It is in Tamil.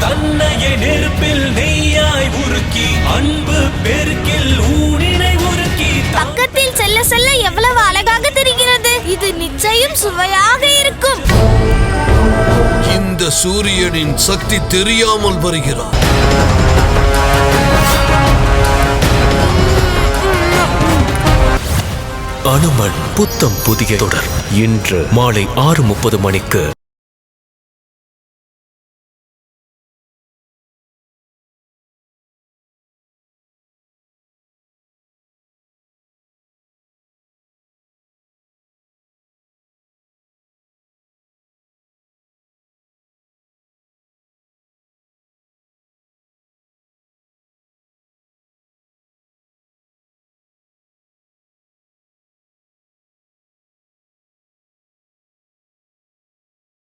தன்னையே நெருப்பில் நெய்யாய் உருக்கி அன்பு பெருக்கில் ஊனினை உருக்கி பக்கத்தில் செல்ல செல்ல எவ்வளவு அழகாக தெரிகிறது. இது நிச்சயம் சுவையாக இருக்கும். இந்த சூரியனின் சக்தி தெரியாமல் வருகிறார். அனுமன் புத்தம் புதிய தொடர் இன்று மாலை 6:30 மணிக்கு.